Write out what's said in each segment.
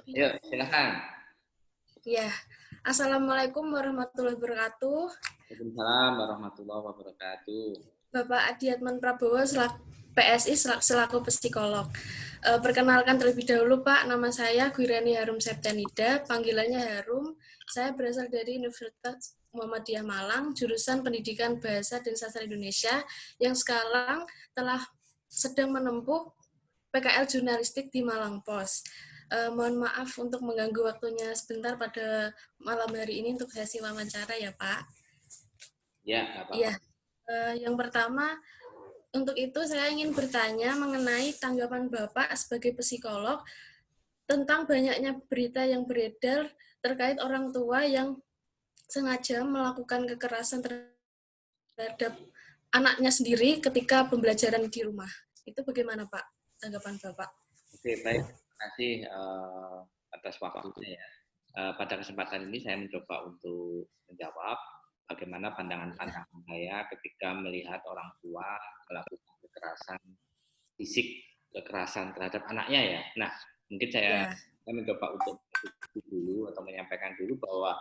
Yuk, silakan. Ya, Assalamualaikum warahmatullahi wabarakatuh. Waalaikumsalam warahmatullahi wabarakatuh. Bapak Adiatman Prabowo PSI selaku psikolog. Perkenalkan terlebih dahulu Pak, nama saya Guirani Harum Septianida, panggilannya Harum. Saya berasal dari Universitas Muhammadiyah Malang, jurusan Pendidikan Bahasa dan Sastra Indonesia, yang sekarang telah sedang menempuh PKL Jurnalistik di Malang Pos. Mohon maaf untuk mengganggu waktunya sebentar pada malam hari ini untuk sesi wawancara ya Pak. Ya, nggak apa-apa. Iya, yang pertama untuk itu saya ingin bertanya mengenai tanggapan Bapak sebagai psikolog tentang banyaknya berita yang beredar terkait orang tua yang sengaja melakukan kekerasan terhadap anaknya sendiri ketika pembelajaran di rumah. Itu bagaimana Pak tanggapan Bapak? Oke, baik. Terima kasih atas waktunya ya. Pada kesempatan ini saya mencoba untuk menjawab bagaimana pandangan-pandangan saya ketika melihat orang tua melakukan kekerasan fisik, kekerasan terhadap anaknya ya. Nah, mungkin saya mencoba untuk dulu atau menyampaikan dulu bahwa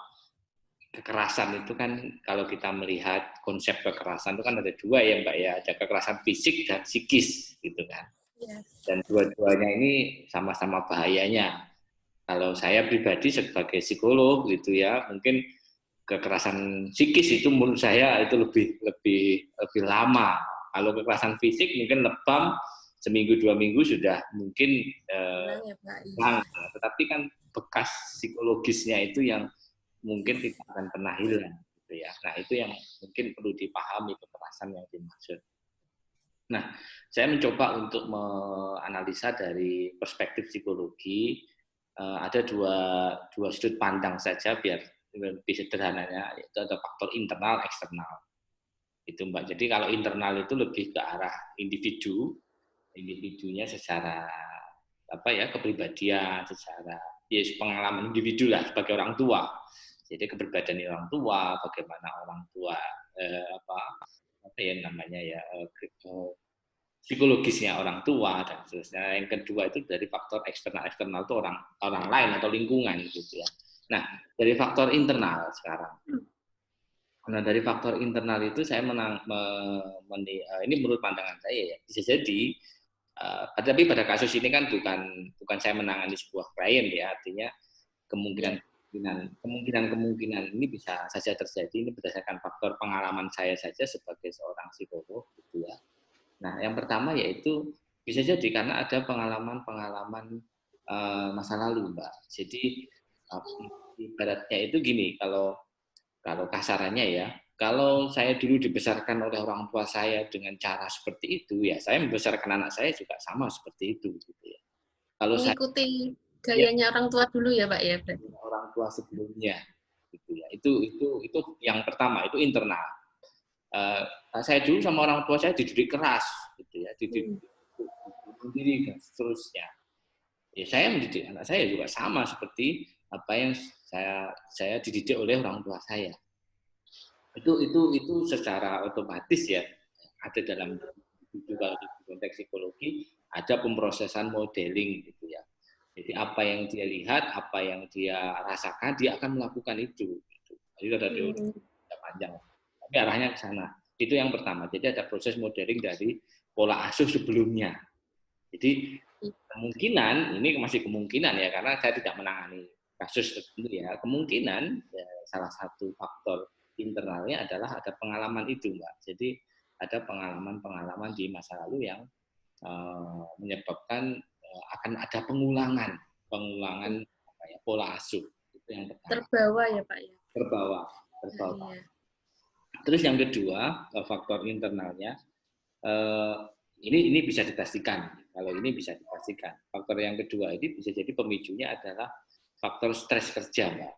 kekerasan itu kan kalau kita melihat konsep kekerasan itu kan ada dua ya Mbak ya, ada kekerasan fisik dan psikis gitu kan. Dan dua-duanya ini sama-sama bahayanya. Kalau saya pribadi sebagai psikolog gitu ya, mungkin kekerasan psikis itu menurut saya itu lebih lama. Kalau kekerasan fisik mungkin lebam seminggu 2 minggu sudah mungkin hilang. Tetapi kan bekas psikologisnya itu yang mungkin tidak akan pernah hilang gitu ya. Nah, itu yang mungkin perlu dipahami kekerasan yang dimaksud. Nah, saya mencoba untuk menganalisa dari perspektif psikologi. Ada dua sudut pandang saja biar lebih sederhananya, itu ada faktor internal, eksternal. Itu Mbak. Jadi kalau internal itu lebih ke arah individunya secara kepribadian, secara pengalaman individu lah sebagai orang tua. Jadi kepribadian orang tua, bagaimana orang tua psikologisnya orang tua dan seterusnya. Yang kedua itu dari faktor eksternal itu orang lain atau lingkungan gitu ya. Nah, dari faktor internal sekarang. Nah, dari faktor internal itu saya ini menurut pandangan saya ya, bisa jadi tapi pada kasus ini kan bukan saya menangani sebuah klien ya, artinya kemungkinan ini bisa saja terjadi, ini berdasarkan faktor pengalaman saya saja sebagai seorang psikolog gitu ya. Nah, yang pertama yaitu bisa jadi karena ada pengalaman masa lalu, Mbak. Jadi ibaratnya itu gini, kalau kasarannya ya, kalau saya dulu dibesarkan oleh orang tua saya dengan cara seperti itu, ya saya membesarkan anak saya juga sama seperti itu, gitu ya. Kalau mengikuti gayanya orang tua dulu ya Pak ya, berarti. Orang tua sebelumnya, gitu ya. Itu yang pertama, itu internal. Saya dulu sama orang tua saya dididik keras, gitu ya, dididik sendiri dan seterusnya. Ya saya mendidik anak saya juga sama seperti apa yang saya dididik oleh orang tua saya. Itu secara otomatis ya ada dalam juga di konteks psikologi ada pemrosesan modeling gitu ya. Jadi apa yang dia lihat, apa yang dia rasakan, dia akan melakukan itu. Gitu. Jadi ada teori panjang, tapi arahnya ke sana. Itu yang pertama. Jadi ada proses modeling dari pola asuh sebelumnya. Jadi kemungkinan, ini masih kemungkinan ya, karena saya tidak menangani kasus tertentu ya, kemungkinan ya, salah satu faktor internalnya adalah ada pengalaman itu, Mbak. Jadi ada pengalaman-pengalaman di masa lalu yang menyebabkan akan ada pengulangan pola asuh. Itu yang pertama. Terbawa ya Pak ya. Terbawa. Iya. Terus yang kedua, faktor internalnya ini bisa dipastikan. Kalau ini bisa dipastikan. Faktor yang kedua ini bisa jadi pemicunya adalah faktor stres kerja, Mbak.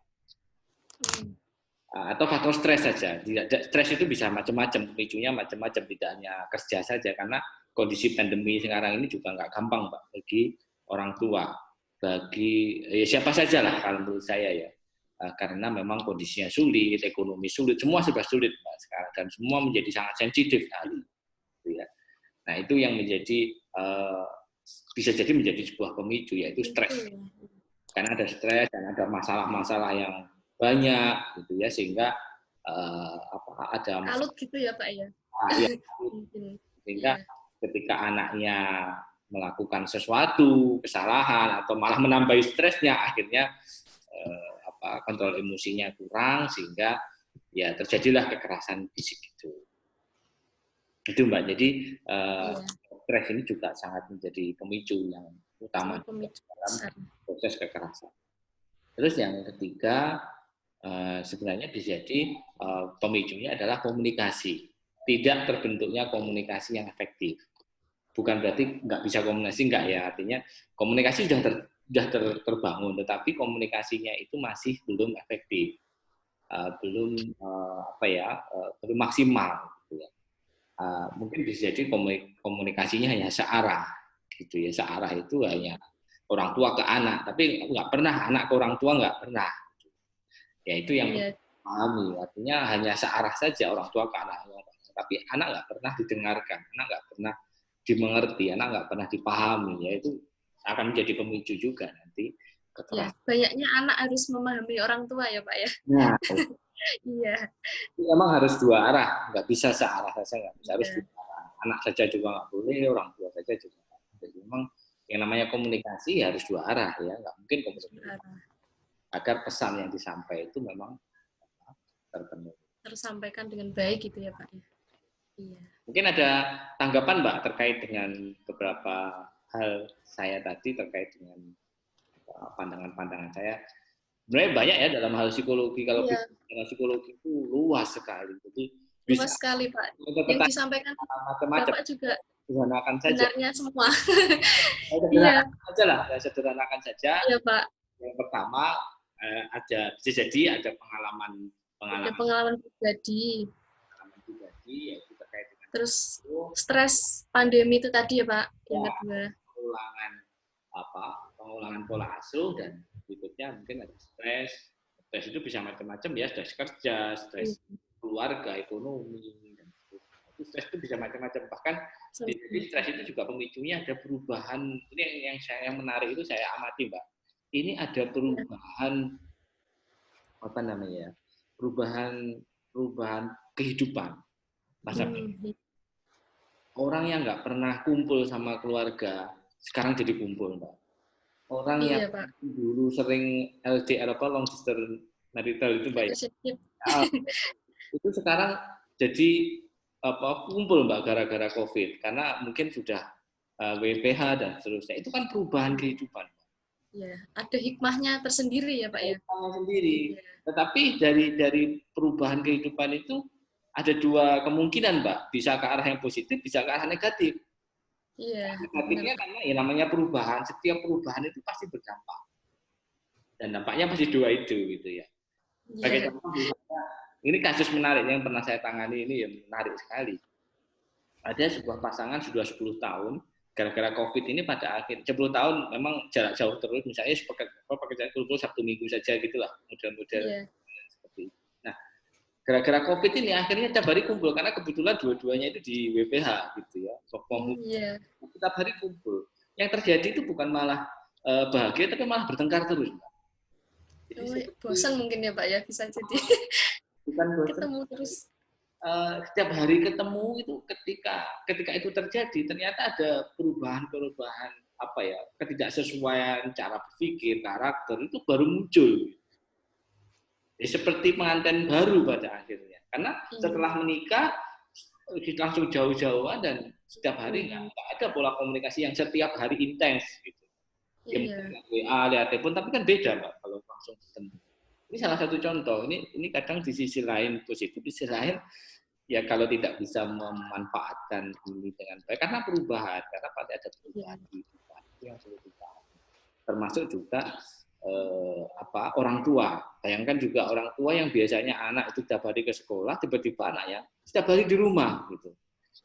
Atau faktor stres saja. Stres itu bisa macam-macam, pemicunya macam-macam, tidak hanya kerja saja, karena kondisi pandemi sekarang ini juga nggak gampang, Mbak, bagi orang tua, bagi siapa saja lah kalau menurut saya ya, karena memang kondisinya sulit, ekonomi sulit, semua serba sulit, Mbak, sekarang, dan semua menjadi sangat sensitif kali, gitu ya. Nah itu yang menjadi bisa jadi menjadi sebuah pemicu, yaitu stres. karena ada stres dan ada masalah-masalah yang banyak gitu ya, sehingga ada Kalut gitu ya Pak ya? masalah ya, Mungkin. sehingga Iya. ketika anaknya melakukan sesuatu kesalahan atau malah menambah stresnya, akhirnya kontrol emosinya kurang, sehingga ya terjadilah kekerasan fisik itu Mbak. Jadi Iya. stres ini juga sangat menjadi pemicu yang utama Sangat pemicu dalam besar. proses kekerasan. Terus yang ketiga, sebenarnya bisa jadi pemicunya adalah komunikasi. Tidak terbentuknya komunikasi yang efektif. Bukan berarti nggak bisa komunikasi, nggak ya. Artinya komunikasi sudah terbangun, tetapi komunikasinya itu masih belum efektif, belum belum maksimal. Gitu ya. Mungkin bisa jadi komunikasinya hanya searah, gitu ya. Searah itu hanya orang tua ke anak, tapi nggak pernah anak ke orang tua, nggak pernah. Ya itu yang pahami, artinya hanya searah saja orang tua ke anak, tapi anak nggak pernah didengarkan, anak nggak pernah dimengerti, anak nggak pernah dipahami, ya itu akan menjadi pemicu juga nanti Ya, kekerasan. banyaknya anak harus memahami orang tua ya Pak ya. Nah, Iya. itu memang harus dua arah, nggak bisa searah saja, nggak bisa, harus Iya. dua arah. Anak saja juga nggak boleh, orang tua saja juga nggak boleh. Jadi memang yang namanya komunikasi harus dua arah ya, nggak mungkin komunikasi agar pesan yang disampaikan itu memang terpenuhi. Tersampaikan dengan baik gitu ya Pak ya. Iya. Mungkin ada tanggapan Mbak terkait dengan beberapa hal saya tadi, terkait dengan pandangan-pandangan saya. Sebenarnya banyak ya dalam hal psikologi. Kalau Iya. bicara psikologi itu luas sekali. Jadi bisa Luas sekali Pak. Yang interpretasi disampaikan macam-macam. Bapak juga Sederhanakan saja. benarnya semua. Iya. Sederhanakan saja lah. Sederhanakan saja. Iya Pak. Yang pertama bisa jadi ada Ada pengalaman pengalaman pribadi. yaitu terkait dengan Terus itu, stres pandemi itu tadi ya Pak. Yang ya, kedua. pengulangan pola asuh, dan berikutnya mungkin ada stres. Stres itu bisa macam-macam ya, stres kerja, stres keluarga, ekonomi, dan itu stres itu bisa macam-macam. Bahkan jadi stres itu juga pemicunya ada perubahan. Ini yang menarik itu saya amati Mbak. Ini ada perubahan apa namanya? Perubahan kehidupan. Masa orang yang nggak pernah kumpul sama keluarga sekarang jadi kumpul Mbak. Orang yang dulu sering LDR long distance marital itu Mbak ya. Itu sekarang jadi kumpul Mbak gara-gara COVID, karena mungkin sudah WFH dan seterusnya. Itu kan perubahan kehidupan. Ya, ada hikmahnya tersendiri ya Pak ya. Hikmahnya sendiri. Tetapi dari perubahan kehidupan itu ada dua kemungkinan Mbak, bisa ke arah yang positif, bisa ke arah negatif. Iya. Negatifnya karena ya namanya perubahan, setiap perubahan itu pasti berdampak. Dan dampaknya pasti dua itu gitu ya. Sebagai contoh, ini kasus menarik yang pernah saya tangani, ini yang menarik sekali. Ada sebuah pasangan sudah 10 tahun, gara-gara COVID ini pada akhir 10 tahun memang jarak jauh terus, misalnya pekerjaan kumpul Sabtu Minggu saja gitulah, model-model seperti itu. Nah, gara-gara COVID ini akhirnya tiap hari kumpul, karena kebetulan dua-duanya itu di WPH gitu ya. Setiap hari kumpul. Yang terjadi itu bukan malah bahagia, tapi malah bertengkar terus. Jadi bosan mungkin ya Pak ya, bisa jadi. Bukan bosan. Ketemu terus. Setiap hari ketemu itu, ketika itu terjadi ternyata ada perubahan apa ya, ketidaksesuaian cara berpikir, karakter itu baru muncul. Seperti pengantin baru pada akhirnya. Karena setelah menikah langsung jauh-jauhan dan setiap hari nggak ada pola komunikasi yang setiap hari intens gitu. WA, lihat telepon, tapi kan beda Mbak kalau langsung ketemu. Ini salah satu contoh. Ini kadang di sisi lain positif, di sisi lain ya kalau tidak bisa memanfaatkan ini dengan baik, karena perubahan, karena pasti ada perubahan itu yang sulit dipahami. Termasuk juga orang tua. Bayangkan juga orang tua yang biasanya anak itu setiap hari ke sekolah, tiba-tiba anaknya setiap hari di rumah gitu.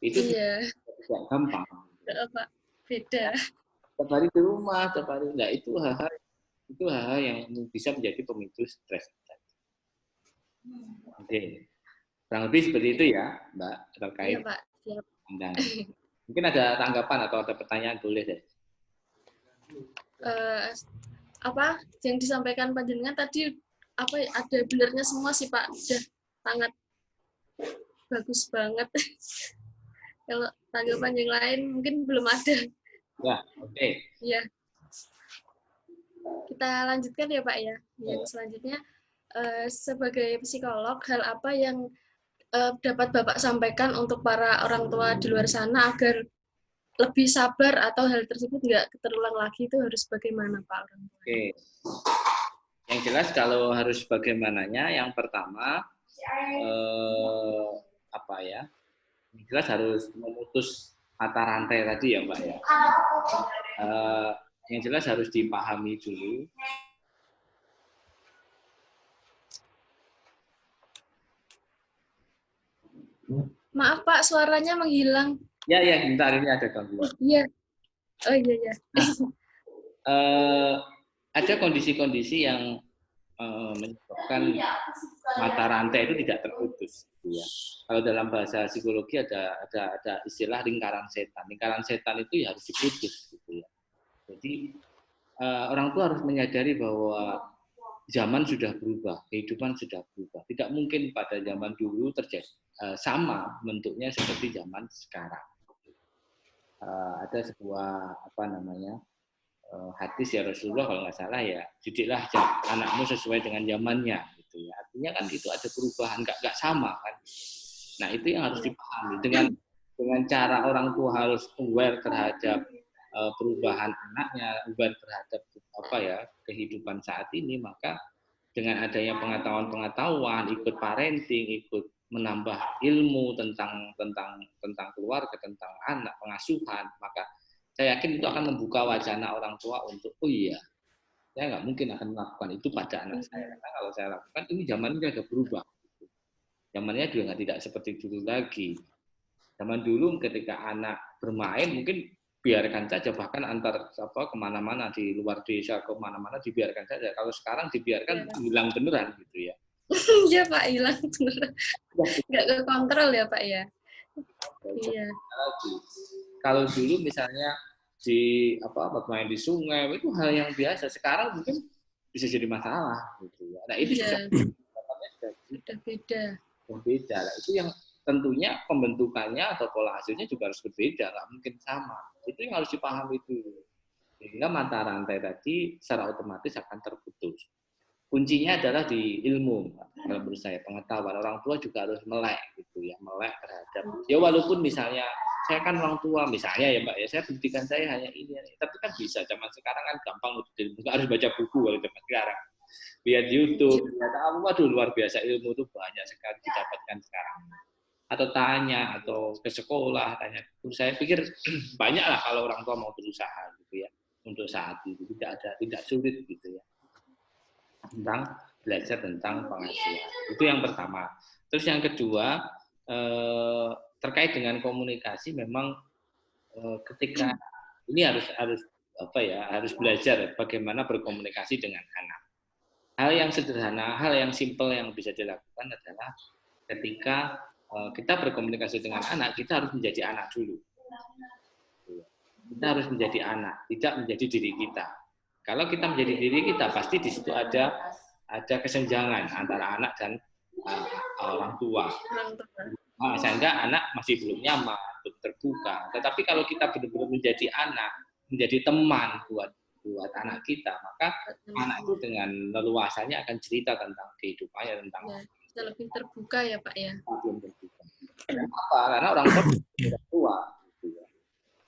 Itu tidak gampang. Beda. Setiap hari di rumah, setiap hari enggak, itu hal-hal yang bisa menjadi pemicu stres. Oke. Kurang lebih seperti itu ya, Mbak, terkait pandangan. Mungkin ada tanggapan atau ada pertanyaan, boleh deh. apa yang disampaikan panjenengan tadi apa ada benernya semua sih Pak, udah sangat bagus banget. Kalau tanggapan yang lain mungkin belum ada. Ya, oke. Ya, kita lanjutkan ya Pak ya. Yang selanjutnya sebagai psikolog, hal apa yang dapat Bapak sampaikan untuk para orang tua di luar sana agar lebih sabar atau hal tersebut nggak terulang lagi, itu harus bagaimana Pak orang tua? Oke. Yang jelas kalau harus bagaimananya, yang pertama apa ya? Yang jelas harus memutus mata rantai tadi ya Mbak ya. Yang jelas harus dipahami dulu. Maaf Pak, suaranya menghilang. Ya, bentar ini ada gangguan. Iya. Oh iya. Ada kondisi-kondisi yang menyebabkan mata rantai itu tidak terputus. Gitu ya. Kalau dalam bahasa psikologi ada istilah lingkaran setan. Lingkaran setan itu ya harus diputus. Gitu ya. Jadi orang tua harus menyadari bahwa zaman sudah berubah, kehidupan sudah berubah. Tidak mungkin pada zaman dulu terjadi sama bentuknya seperti zaman sekarang. Ada sebuah hadis ya Rasulullah kalau nggak salah ya, didiklah anakmu sesuai dengan zamannya gitu ya. Artinya kan itu ada perubahan, nggak sama kan. Nah itu yang harus dipahami dengan cara orang tua harus aware terhadap perubahan anaknya, aware terhadap kehidupan saat ini, maka dengan adanya pengetahuan, ikut parenting, ikut menambah ilmu tentang keluarga, tentang anak, pengasuhan, maka saya yakin itu akan membuka wacana orang tua untuk, oh iya, saya nggak mungkin akan melakukan itu pada anak saya. Karena kalau saya lakukan, ini zamannya sudah berubah. Zamannya juga tidak seperti dulu lagi. Zaman dulu ketika anak bermain, mungkin biarkan saja, bahkan antar kemana-mana, di luar desa, kemana-mana dibiarkan saja. Kalau sekarang dibiarkan, hilang beneran gitu ya. Iya Pak, hilang beneran. Nggak kekontrol ya Pak ya. Iya. Kalau dulu misalnya bermain di sungai itu hal yang biasa. Sekarang mungkin bisa jadi masalah gitu ya. Nah itu sudah beda. Nah, itu yang tentunya pembentukannya atau pola hasilnya juga harus berbeda, nggak mungkin sama. Itu yang harus dipahami dulu. Sehingga mata rantai tadi secara otomatis akan terputus. Kuncinya adalah di ilmu, kalau menurut saya pengetahuan. Orang tua juga harus melek gitu ya, melek terhadap. Ya walaupun misalnya saya kan orang tua misalnya ya Mbak ya, saya pendidikan saya hanya ini, tapi kan bisa zaman sekarang kan gampang, nggak harus baca buku kalau zaman sekarang. Lihat YouTube, lihat waduh luar biasa, ilmu itu banyak sekali didapatkan sekarang. Atau tanya atau ke sekolah tanya. Saya pikir banyak lah kalau orang tua mau berusaha gitu ya untuk saat itu, tidak sulit gitu ya. Tentang belajar tentang pengasuhan. Itu yang pertama. Terus yang kedua terkait dengan komunikasi, memang ketika ini harus belajar bagaimana berkomunikasi dengan anak. Hal yang sederhana, hal yang simpel yang bisa dilakukan adalah ketika kita berkomunikasi dengan anak, kita harus menjadi anak dulu. Kita harus menjadi anak, tidak menjadi diri kita. Kalau kita menjadi diri kita, pasti di situ ada kesenjangan antara anak dan orang tua. Sehingga anak masih belum nyaman, belum terbuka. Tetapi kalau kita benar-benar menjadi anak, menjadi teman buat anak kita, maka anak itu dengan leluasanya akan cerita tentang kehidupannya, tentang lebih terbuka ya Pak ya. Kenapa? Karena orang tua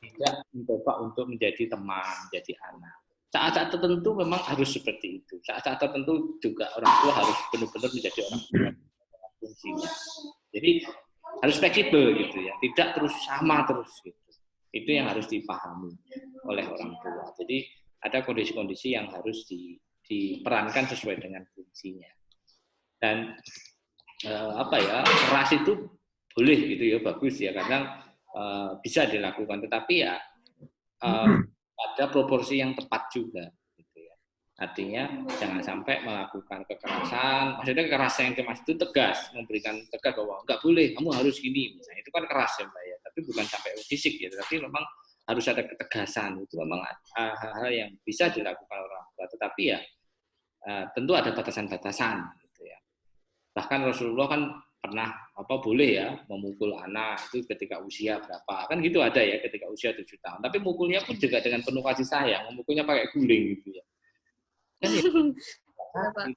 tidak mencoba untuk menjadi teman, menjadi anak. Saat-saat tertentu memang harus seperti itu. Saat-saat tertentu juga orang tua harus benar-benar menjadi orang tua dengan fungsinya. Jadi harus fleksibel gitu ya, tidak terus sama terus gitu. Itu yang harus dipahami oleh orang tua. Jadi ada kondisi-kondisi yang harus diperankan sesuai dengan fungsinya. Dan keras itu boleh gitu ya, bagus ya, kadang bisa dilakukan, tetapi ya ada proporsi yang tepat juga gitu ya. Artinya jangan sampai melakukan kekerasan. Maksudnya kekerasan yang keras itu tegas, memberikan tegas bahwa enggak boleh, kamu harus gini misalnya. Itu kan keras ya Mbak ya, tapi bukan sampai fisik ya, tapi memang harus ada ketegasan. Itu memang hal-hal yang bisa dilakukan orang tua. Tetapi ya tentu ada batasan-batasan gitu ya. Bahkan Rasulullah kan pernah boleh ya memukul anak itu ketika usia berapa, kan gitu ada ya, ketika usia 7 tahun. Tapi mukulnya pun juga dengan penuh kasih sayang, memukulnya pakai guling gitu ya. Kan ya, kan,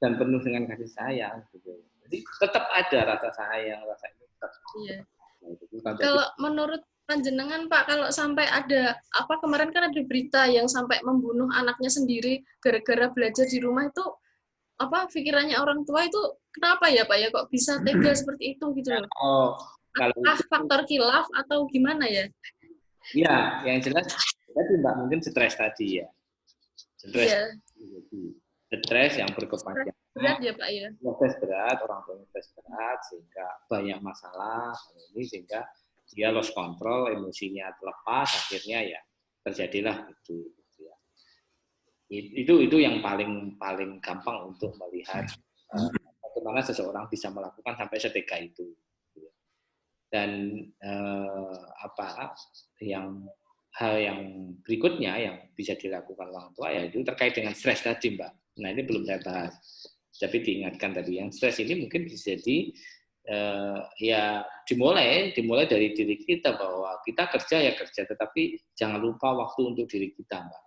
dan penuh dengan kasih sayang gitu. Jadi tetap ada rasa sayang, rasa itu tetap. Iya. Nah, kalau menurut panjenengan Pak, kalau sampai ada kemarin kan ada berita yang sampai membunuh anaknya sendiri gara-gara belajar di rumah, itu pikirannya orang tua itu kenapa ya Pak ya, kok bisa tega seperti itu gitu loh? Apakah faktor khilaf atau gimana ya? Ya, yang jelas tadi Mbak mungkin stres tadi ya. Stres yang berkepanjangan. Berat ya Pak ya? Stres berat, orang tua stres berat, sehingga banyak masalah ini, sehingga dia lost control, emosinya terlepas, akhirnya ya terjadilah itu. Itu yang paling gampang untuk melihat bagaimana seseorang bisa melakukan sampai setega itu. Dan hal yang berikutnya yang bisa dilakukan orang tua yaitu terkait dengan stres tadi Mbak. Nah ini belum saya bahas, tapi diingatkan tadi yang stres ini mungkin bisa dimulai dari diri kita, bahwa kita kerja ya kerja, tetapi jangan lupa waktu untuk diri kita Mbak.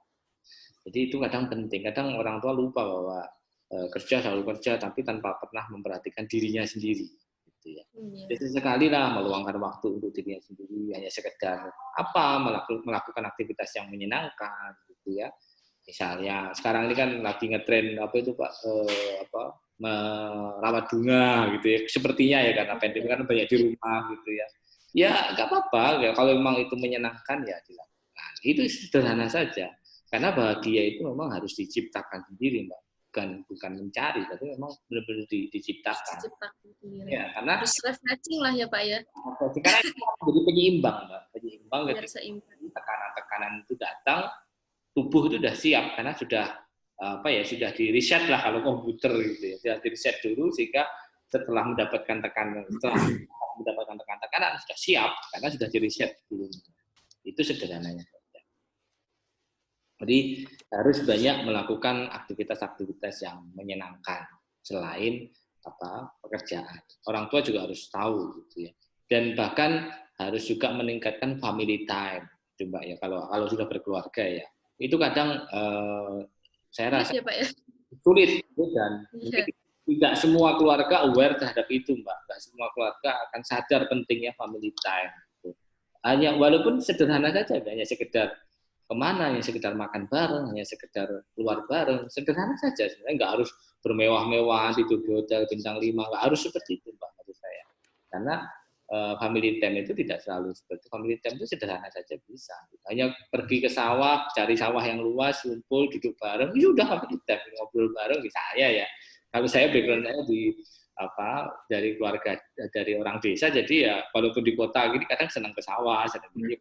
Jadi itu kadang penting, kadang orang tua lupa bahwa kerja selalu kerja tapi tanpa pernah memperhatikan dirinya sendiri. Gitu ya. Jadi sekali lah meluangkan waktu untuk dirinya sendiri, hanya sekedar melakukan aktivitas yang menyenangkan gitu ya. Misalnya sekarang ini kan lagi ngetren merawat bunga gitu ya. Sepertinya ya karena pandemi kan banyak di rumah gitu ya. Ya nggak apa-apa ya, kalau memang itu menyenangkan ya dilakukan. Itu sederhana saja. Karena bahagia itu memang harus diciptakan sendiri, Mbak. Bukan mencari, tapi memang benar-benar diciptakan. Ya, karena harus refreshing lah ya Pak ya. Karena itu menjadi penyeimbang, Mbak. Penyeimbang ketika tekanan-tekanan itu datang, tubuh itu sudah siap karena sudah sudah di reset lah kalau komputer gitu ya. Sudah di reset dulu sehingga setelah mendapatkan tekanan sudah siap karena sudah di reset dulu. Itu sederhananya. Jadi harus banyak melakukan aktivitas-aktivitas yang menyenangkan selain pekerjaan. Orang tua juga harus tahu gitu ya. Dan bahkan harus juga meningkatkan family time, coba ya kalau sudah berkeluarga ya. Itu kadang saya rasa sulit dan mungkin tidak semua keluarga aware terhadap itu, Mbak. Tidak semua keluarga akan sadar pentingnya family time. Gitu. Hanya walaupun sederhana saja, hanya sekedar kemana, hanya sekedar makan bareng, hanya sekedar keluar bareng, sederhana saja. Sebenarnya nggak harus bermewah-mewah, tidur di hotel bintang 5, nggak harus seperti itu, Mbak, menurut saya. Karena family time itu tidak selalu seperti itu. Family time itu sederhana saja bisa. Hanya pergi ke sawah, cari sawah yang luas, kumpul, duduk bareng, ya udah family time, ngobrol bareng. Saya ya, kalau saya background-nya dari keluarga, dari orang desa, jadi ya walaupun di kota gini kadang senang ke sawah, senang gini,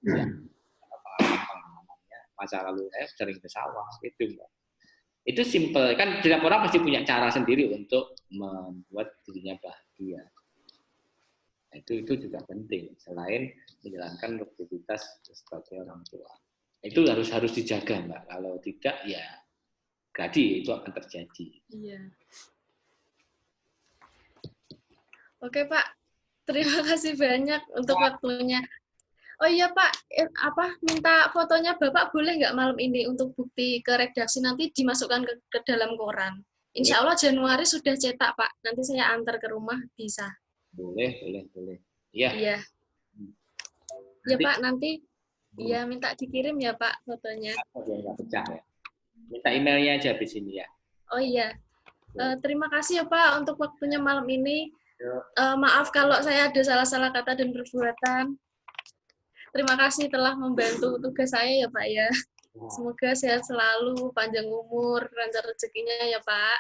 masa lalu saya sering ke sawah gitu Mbak. Itu simple kan, setiap orang pasti punya cara sendiri untuk membuat dirinya bahagia. Itu juga penting selain menjalankan aktivitas sebagai orang tua. Itu harus dijaga Mbak. Kalau tidak ya jadi itu akan terjadi. Iya. Oke Pak, terima kasih banyak untuk waktunya. Oh iya Pak, minta fotonya Bapak boleh nggak malam ini untuk bukti ke redaksi, nanti dimasukkan ke dalam koran. Insya Allah Januari sudah cetak Pak, nanti saya antar ke rumah bisa. Boleh. Iya. Iya. Ya Pak, nanti minta dikirim ya Pak fotonya. Nggak pecah ya. Minta emailnya aja di sini ya. Oh iya. Terima kasih ya Pak untuk waktunya malam ini. Maaf kalau saya ada salah-salah kata dan perbuatan. Terima kasih telah membantu tugas saya ya Pak ya. Semoga sehat selalu, panjang umur, lancar rezekinya ya Pak.